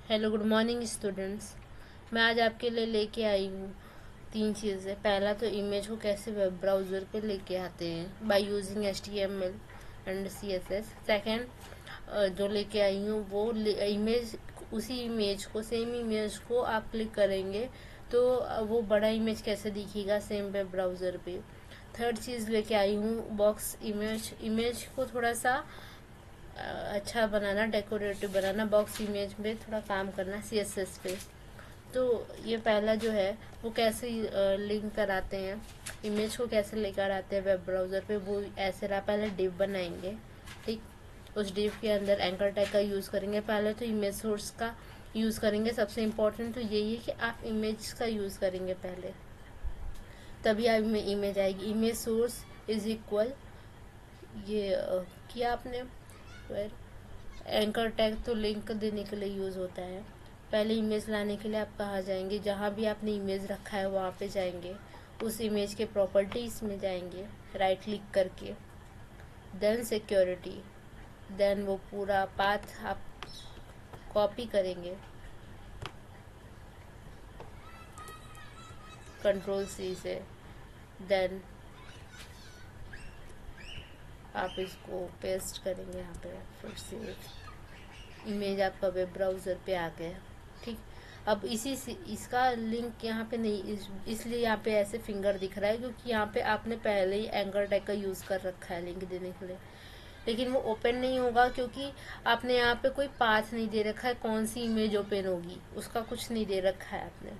Hello good morning students. मैं आज आपके लिए लेके आई हूँ तीन चीज़ें। पहला तो इमेज को कैसे वेब ब्राउज़र पे लेके आते हैं by using HTML and CSS। Second जो लेके आई हूँ वो इमेज, उसी इमेज को, सेम इमेज को आप क्लिक करेंगे तो वो बड़ा इमेज कैसे दिखेगा सेम वेब ब्राउज़र पे। थर्ड चीज़ लेके आई हूँ बॉक्स इमेज को थोड़ा सा अच्छा बनाना, डेकोरेटिव बनाना, बॉक्स इमेज में थोड़ा काम करना CSS पे। तो ये पहला जो है वो कैसे लिंक कराते हैं, इमेज को कैसे लेकर आते हैं वेब ब्राउज़र पे, वो ऐसे रहा। पहले डिव बनाएंगे, ठीक। उस डिव के अंदर एंकर टैग का यूज़ करेंगे। पहले तो इमेज सोर्स का यूज़ करेंगे। सबसे इम्पोर्टेंट तो यही है कि आप इमेज का यूज़ करेंगे पहले, तभी आप इमेज आएगी। इमेज सोर्स इज इक्वल, ये किया आपने। फिर एंकर टैग तो लिंक देने के लिए यूज़ होता है। पहले इमेज लाने के लिए आप कहाँ जाएंगे, जहाँ भी आपने इमेज रखा है वहाँ पे जाएंगे, उस इमेज के प्रॉपर्टीज़ में जाएंगे राइट क्लिक करके, देन सिक्योरिटी, देन वो पूरा पाथ आप कॉपी करेंगे Ctrl+C से, देन आप इसको पेस्ट करेंगे यहाँ पे। फिर से इमेज आपका वेब ब्राउज़र पे आ गया, ठीक। अब इसी से इसका लिंक यहाँ पे नहीं, इसलिए यहाँ पे ऐसे फिंगर दिख रहा है क्योंकि यहाँ पे आपने पहले ही एंकर टैग का यूज़ कर रखा है लिंक देने के लिए। लेकिन वो ओपन नहीं होगा क्योंकि आपने यहाँ पे कोई पाथ नहीं दे रखा है, कौन सी इमेज ओपन होगी उसका कुछ नहीं दे रखा है आपने।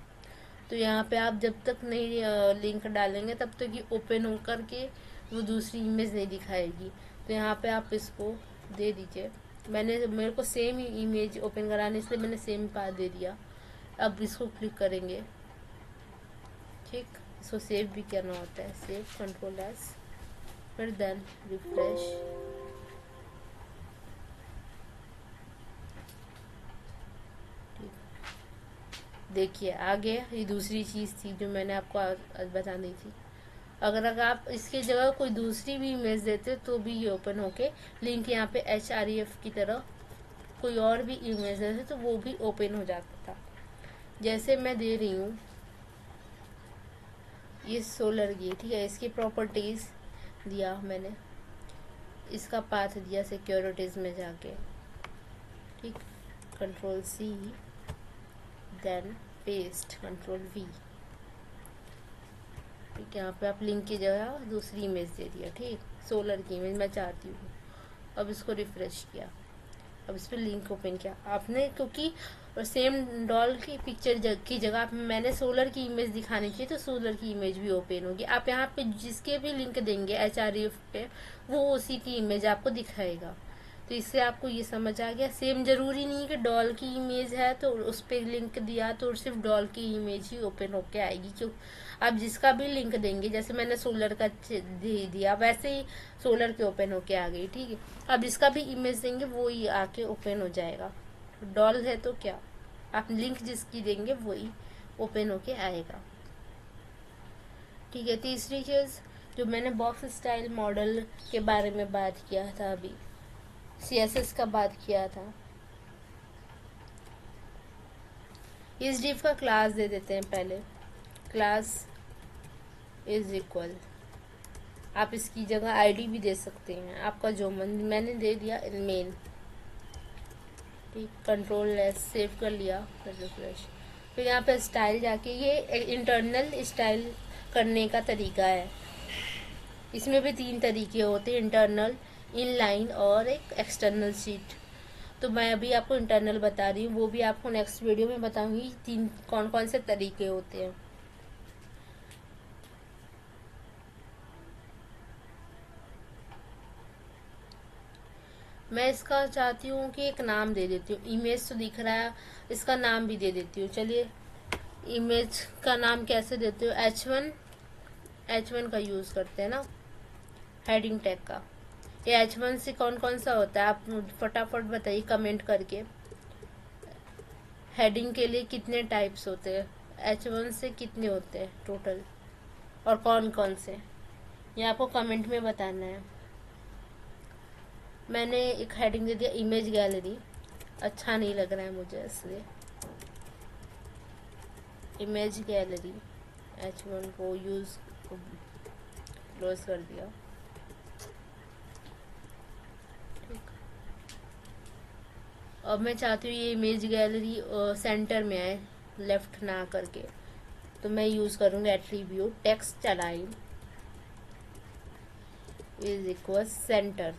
तो यहाँ पे आप जब तक नहीं लिंक डालेंगे तब तक ये ओपन हो करके वो दूसरी इमेज नहीं दिखाएगी। तो यहाँ पे आप इसको दे दीजिए। मेरे को सेम इमेज ओपन कराने, इसलिए मैंने सेम पाथ दे दिया। अब इसको क्लिक करेंगे, ठीक। इसको सेव भी करना होता है, सेव Ctrl+S, फिर देन रिफ्रेश। देखिए आ गया। ये दूसरी चीज़ थी जो मैंने आपको आज बतानी थी। अगर आप इसकी जगह कोई दूसरी भी इमेज देते तो भी ये ओपन होके लिंक यहाँ पे href की तरह कोई और भी इमेज देते तो वो भी ओपन हो जाता था। जैसे मैं दे रही हूँ ये सोलर की, ठीक है। इसकी प्रॉपर्टीज़ दिया मैंने, इसका पाथ दिया सिक्योरिटीज़ में जाके, ठीक। Ctrl+C, देन पेस्ट Ctrl+V, ठीक। यहाँ पे आप लिंक की जगह दूसरी इमेज दे दिया, ठीक। सोलर की इमेज मैं चाहती हूँ। अब इसको रिफ्रेश किया, अब इस पर लिंक ओपन किया आपने, क्योंकि सेम डॉल की पिक्चर की जगह मैंने सोलर की इमेज दिखानी चाहिए तो सोलर की इमेज भी ओपन होगी। आप यहाँ पे जिसके भी लिंक देंगे href पे वो उसी की इमेज आपको दिखाएगा। तो इससे आपको ये समझ आ गया। सेम जरूरी नहीं कि डॉल की इमेज है तो उस पर लिंक दिया तो सिर्फ डॉल की इमेज ही ओपन होके आएगी। क्यों, आप जिसका भी लिंक देंगे, जैसे मैंने सोलर का दे दिया वैसे ही सोलर के ओपन होके आ गई, ठीक है। अब जिसका भी इमेज देंगे वो ही आके ओपन हो जाएगा। डॉल है तो क्या, आप लिंक जिसकी देंगे वही ओपन होके आएगा, ठीक है। तीसरी चीज़ जो मैंने बॉक्स स्टाइल मॉडल के बारे में बात किया था, अभी CSS का बात किया था। इस डिव का क्लास दे देते हैं पहले। क्लास इज इक्वल, आप इसकी जगह आईडी भी दे सकते हैं, आपका जो मन। मैंने दे दिया मेन, ठीक। Ctrl+S सेव कर लिया, फिर रिफ्रेश। फिर यहाँ पे स्टाइल जाके, ये इंटरनल स्टाइल करने का तरीका है। इसमें भी तीन तरीके होते हैं, इंटरनल, इनलाइन और एक एक्सटर्नल शीट। तो मैं अभी आपको इंटरनल बता रही हूँ, वो भी आपको नेक्स्ट वीडियो में बताऊंगी तीन कौन कौन से तरीके होते हैं। मैं इसका चाहती हूँ कि एक नाम दे देती हूँ, इमेज तो दिख रहा है, इसका नाम भी दे देती हूँ। चलिए इमेज का नाम कैसे देते हो, H1 का यूज़ करते हैं ना, हेडिंग टैग का। ये H1 से कौन कौन सा होता है आप फटाफट बताइए कमेंट करके। हेडिंग के लिए कितने टाइप्स होते हैं, H1 से कितने होते हैं टोटल, और कौन कौन से, ये आपको कमेंट में बताना है। मैंने एक हेडिंग दे दिया इमेज गैलरी, अच्छा नहीं लग रहा है मुझे, इसलिए इमेज गैलरी H1 को यूज़ क्लोज कर दिया। ठीक, अब मैं चाहती हूँ ये इमेज गैलरी सेंटर में आए, लेफ्ट ना करके, तो मैं यूज़ करूँगी attribute text align is equal centre,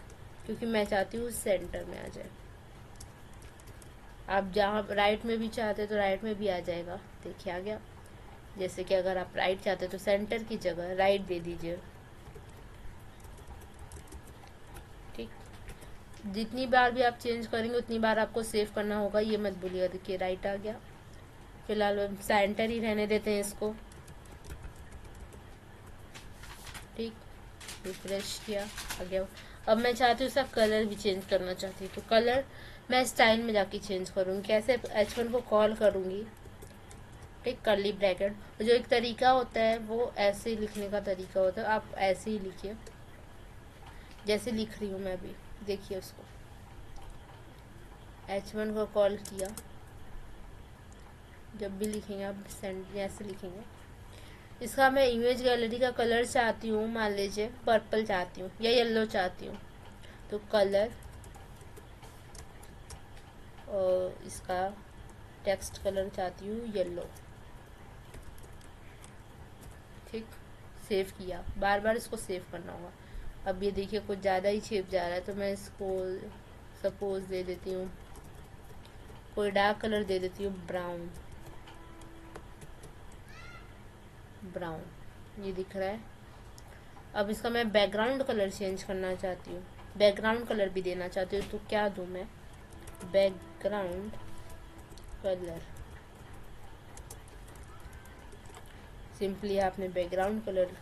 क्योंकि मैं चाहती हूँ सेंटर में आ जाए। आप जहाँ राइट में भी चाहते तो राइट में भी आ जाएगा, देखिए आ गया। जैसे कि अगर आप राइट चाहते तो सेंटर की जगह राइट दे दीजिए। ठीक, जितनी बार भी आप चेंज करेंगे उतनी बार आपको सेव करना होगा, ये मत भूलिएगा। देखिए राइट आ गया। फिलहाल सेंटर ही रहने देते हैं इसको। ठीक, रिफ्रेश किया, आ गया। अब मैं चाहती हूँ उसका कलर भी चेंज करना चाहती हूँ, तो कलर मैं स्टाइल में जाके चेंज करूँगी। कैसे? H1 को कॉल करूँगी, ठीक, करली ब्रैकेट, जो एक तरीका होता है वो ऐसे ही लिखने का तरीका होता है, आप ऐसे ही लिखिए जैसे लिख रही हूँ मैं अभी। देखिए उसको H1 को कॉल किया, जब भी लिखेंगे आप सेंड ऐसे लिखेंगे। इसका मैं इमेज गैलरी का कलर चाहती हूँ, मान लीजिए पर्पल चाहती हूँ या येलो चाहती हूँ, तो कलर और इसका टेक्स्ट कलर चाहती हूँ येलो। ठीक, सेव किया, बार बार इसको सेव करना होगा। अब ये देखिए कुछ ज़्यादा ही छेप जा रहा है, तो मैं इसको सपोज दे देती हूँ, कोई डार्क कलर दे देती हूँ, ब्राउन। ब्राउन ये दिख रहा है। अब इसका मैं बैकग्राउंड कलर चेंज करना चाहती हूँ, बैकग्राउंड कलर भी देना चाहती हूँ, तो क्या दूँ मैं? बैकग्राउंड कलर, सिंपली आपने बैकग्राउंड कलर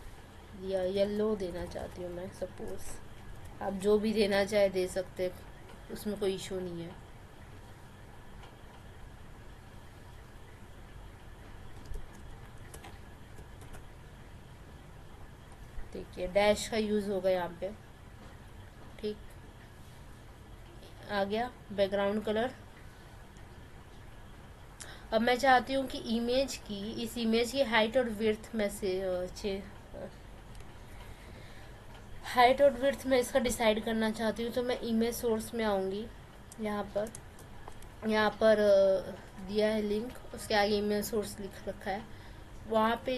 दिया, येलो देना चाहती हूँ मैं सपोज। आप जो भी देना चाहे दे सकते, उसमें कोई इशू नहीं है। ठीक है, डैश का यूज़ होगा यहाँ पे। ठीक, आ गया बैकग्राउंड कलर। अब मैं चाहती हूँ कि इस इमेज की हाइट और विड्थ में से हाइट और विड्थ में इसका डिसाइड करना चाहती हूँ, तो मैं इमेज सोर्स में आऊँगी। यहाँ पर दिया है लिंक, उसके आगे इमेज सोर्स लिख रखा है, वहाँ पे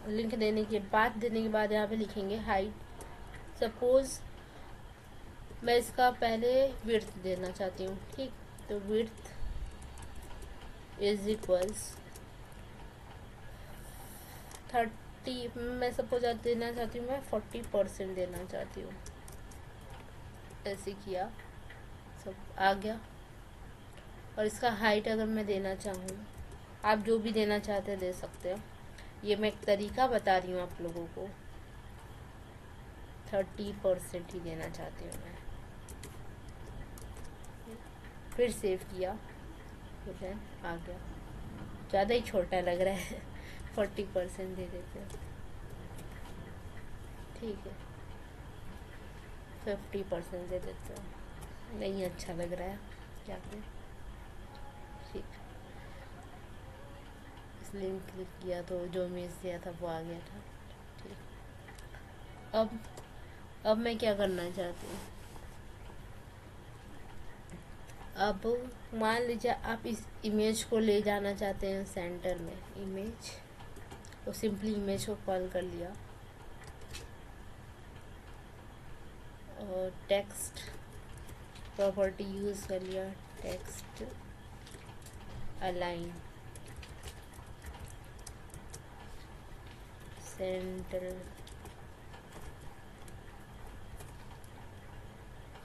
लिंक देने के बाद यहाँ पे लिखेंगे हाइट। सपोज मैं इसका पहले विड्थ देना चाहती हूँ। ठीक, तो विड्थ इज इक्वल्स 30, मैं सपोज देना चाहती हूँ, मैं 40% देना चाहती हूँ। ऐसे किया, सब आ गया। और इसका हाइट अगर मैं देना चाहूँ, आप जो भी देना चाहते हैं दे सकते हो, ये मैं एक तरीका बता रही हूँ आप लोगों को। 30% ही देना चाहती हूँ मैं। फिर सेव किया, फिर आ गया। ज़्यादा ही छोटा लग रहा है 40% दे देते हैं। ठीक है, 50% दे देते हैं, नहीं अच्छा लग रहा है क्या करें। ठीक, इस लिंक क्लिक किया तो जो इमेज दिया था वो आ गया था। ठीक, अब मैं क्या करना चाहती हूँ, अब मान लीजिए आप इस इमेज को ले जाना चाहते हैं सेंटर में, इमेज, तो सिंपली इमेज को कॉल कर लिया और टेक्स्ट प्रॉपर्टी यूज़ कर लिया, टेक्स्ट अलाइन सेंटर,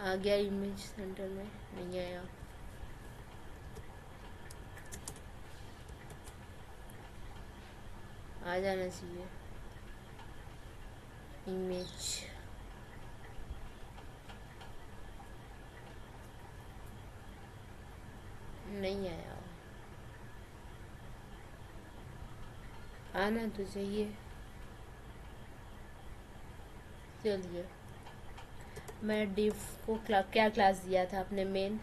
आ गया इमेज सेंटर में, नहीं आया। आ जाना चाहिए इमेज। नहीं आया, आना तो चाहिए। चलिए, मैं डिव को क्या क्लास दिया था आपने? मेन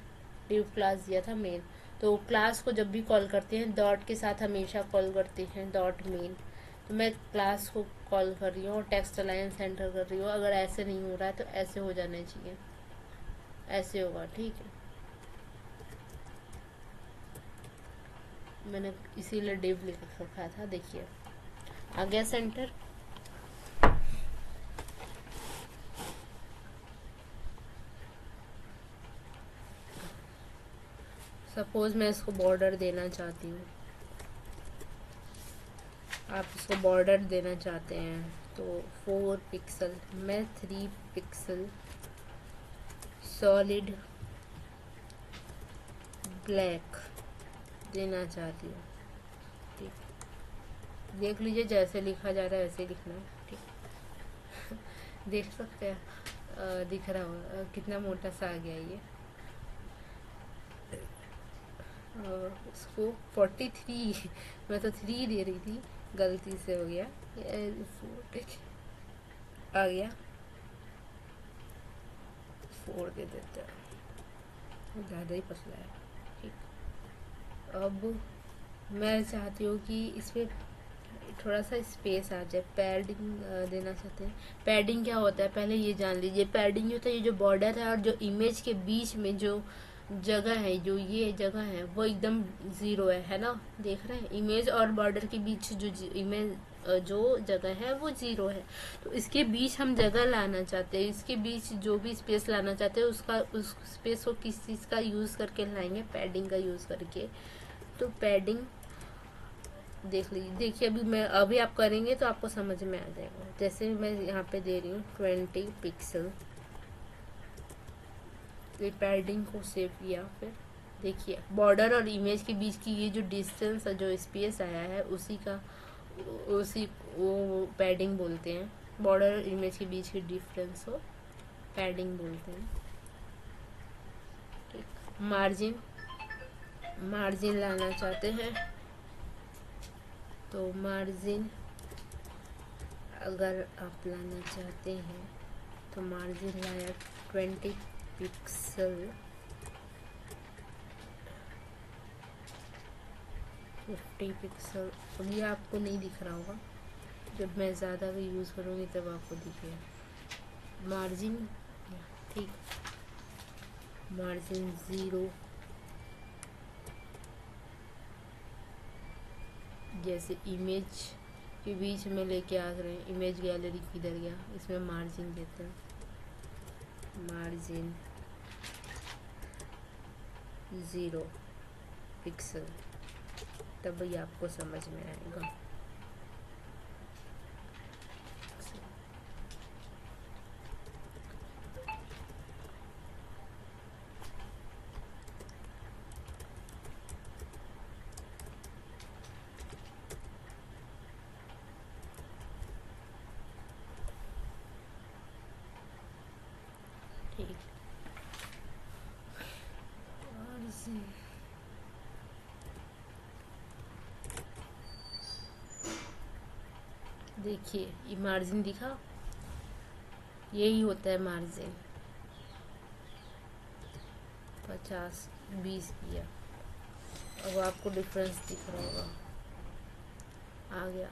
डिव क्लास दिया था मेन, तो क्लास को जब भी कॉल करते हैं डॉट के साथ हमेशा कॉल करते हैं, डॉट मेन। तो मैं क्लास को कॉल कर रही हूँ और टेक्स्ट अलाइंस एंटर कर रही हूँ। अगर ऐसे नहीं हो रहा है तो ऐसे हो जाना चाहिए, ऐसे होगा, ठीक है। मैंने इसीलिए डिव लिख रखा था, देखिए आ गया सेंटर। सपोज मैं इसको बॉर्डर देना चाहती हूँ, आप इसको बॉर्डर देना चाहते हैं तो 4 पिक्सल, मैं 3 पिक्सल सॉलिड ब्लैक देना चाहती हूँ, ठीक। देख लीजिए जैसे लिखा जा रहा है वैसे लिखना है, ठीक। देख सकते हैं, दिख रहा होगा कितना मोटा सा आ गया ये। उसको 43 मैं तो 3 दे रही थी, गलती से हो गया, आ गया 4 दे देते हैं, ज़्यादा ही पतला है, ठीक। अब मैं चाहती हूँ कि इसमें थोड़ा सा स्पेस आ जाए, पैडिंग देना चाहते हैं। पैडिंग क्या होता है पहले ये जान लीजिए। पैडिंग होता है ये जो बॉर्डर है और जो इमेज के बीच में जो जगह है, जो ये जगह है वो एकदम ज़ीरो है ना, देख रहे हैं। इमेज और बॉर्डर के बीच जो इमेज जो जगह है वो ज़ीरो है, तो इसके बीच हम जगह लाना चाहते हैं। इसके बीच जो भी स्पेस लाना चाहते हैं उसका, उस स्पेस को किस चीज़ का यूज़ करके लाएंगे, पैडिंग का यूज़ करके। तो पैडिंग देख लीजिए, देखिए अभी आप करेंगे तो आपको समझ में आ जाएगा। जैसे मैं यहाँ पे दे रही हूँ 20 पिक्सल, ये पैडिंग को सेव किया, फिर देखिए बॉर्डर और इमेज के बीच की ये जो डिस्टेंस, जो स्पेस आया है उसी वो पैडिंग बोलते हैं। बॉर्डर और इमेज के बीच की डिफरेंस को पैडिंग बोलते हैं, ठीक। मार्जिन लाना चाहते हैं तो मार्जिन अगर आप लाना चाहते हैं तो मार्जिन लाया 20 पिक्सल, 50 पिक्सल। अब ये आपको नहीं दिख रहा होगा, जब मैं ज़्यादा भी यूज़ करूँगी तब आपको दिखेगा। मार्जिन, ठीक, मार्जिन 0, जैसे इमेज के बीच में लेके आ रहे हैं, इमेज गैलरी किधर गया, इसमें मार्जिन देते हैं, मार्जिन 0 पिक्सल, तब ही आपको समझ में आएगा। ठीक, देखिए ये मार्जिन दिखा, यही होता है मार्जिन। 50 20 किया, अब आपको डिफरेंस दिख रहा होगा, आ गया,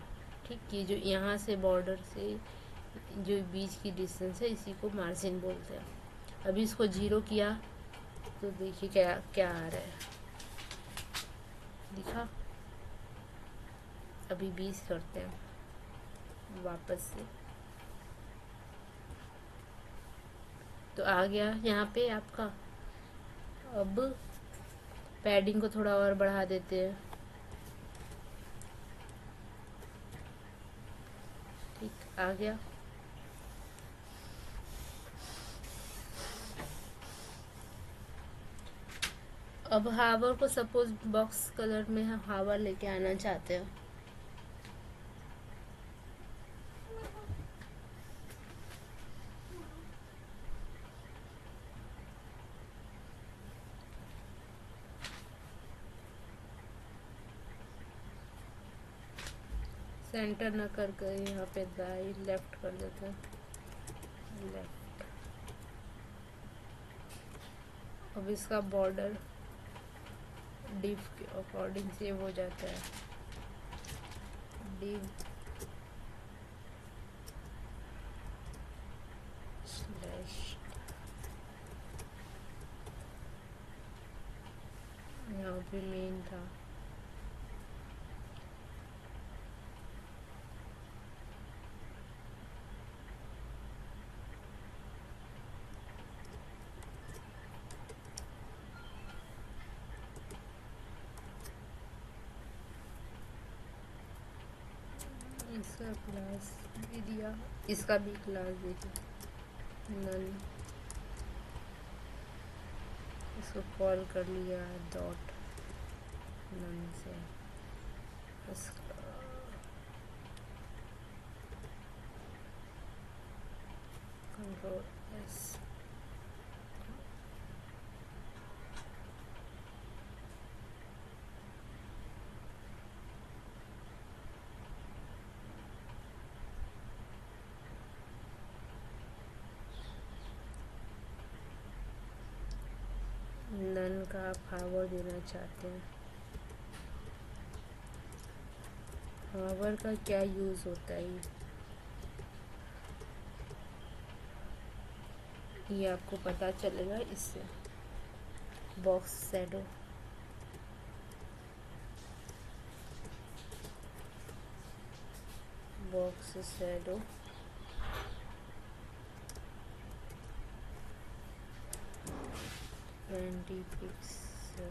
ठीक। ये जो यहाँ से बॉर्डर से जो बीच की डिस्टेंस है इसी को मार्जिन बोलते हैं। अभी इसको 0 किया तो देखिए क्या क्या आ रहा है, दिखा। अभी 20 करते हैं वापस से, तो आ गया यहाँ पे आपका। अब पैडिंग को थोड़ा और बढ़ा देते हैं, ठीक, आ गया। अब हावर को सपोज बॉक्स कलर में हम हावर लेके आना चाहते हैं, सेंटर न कर यहाँ पे दाई लेफ्ट कर देते हैं, लेफ्ट। अब इसका बॉर्डर div के अकॉर्डिंग सेव हो जाता है। div स्लैश यहाँ पे मेन था, इसका क्लास भी दिया, इसका भी क्लास देखिए नल, इसको कॉल कर लिया डॉट नल से, इसका कंट्रोल एस, नन का आप हावर देना चाहते हैं। हावर का क्या यूज़ होता है ये आपको पता चलेगा इससे। Box shadow, box shadow 20 pixel,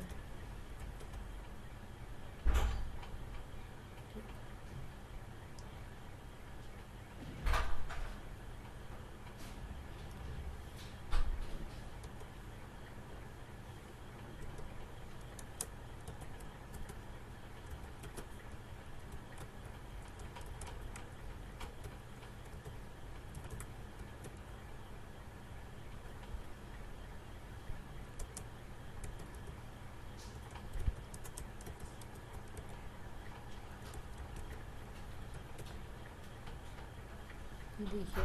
देखिए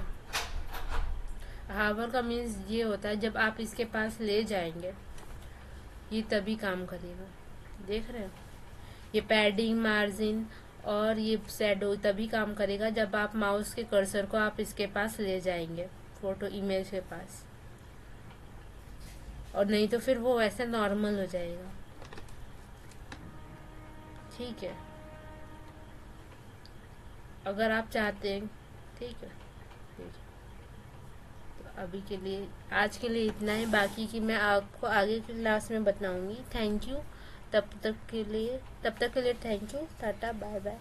हावर का मीन्स ये होता है जब आप इसके पास ले जाएंगे ये तभी काम करेगा। देख रहे हैं, ये पैडिंग, मार्जिन और ये शैडो तभी काम करेगा जब आप माउस के कर्सर को आप इसके पास ले जाएंगे, फोटो इमेज के पास, और नहीं तो फिर वो वैसे नॉर्मल हो जाएगा। ठीक है, अगर आप चाहते हैं, ठीक है, ठीक है। तो अभी के लिए, आज के लिए इतना ही, बाकी की मैं आपको आगे की क्लास में बताऊंगी। थैंक यू, तब तक के लिए thank you, tata, bye bye.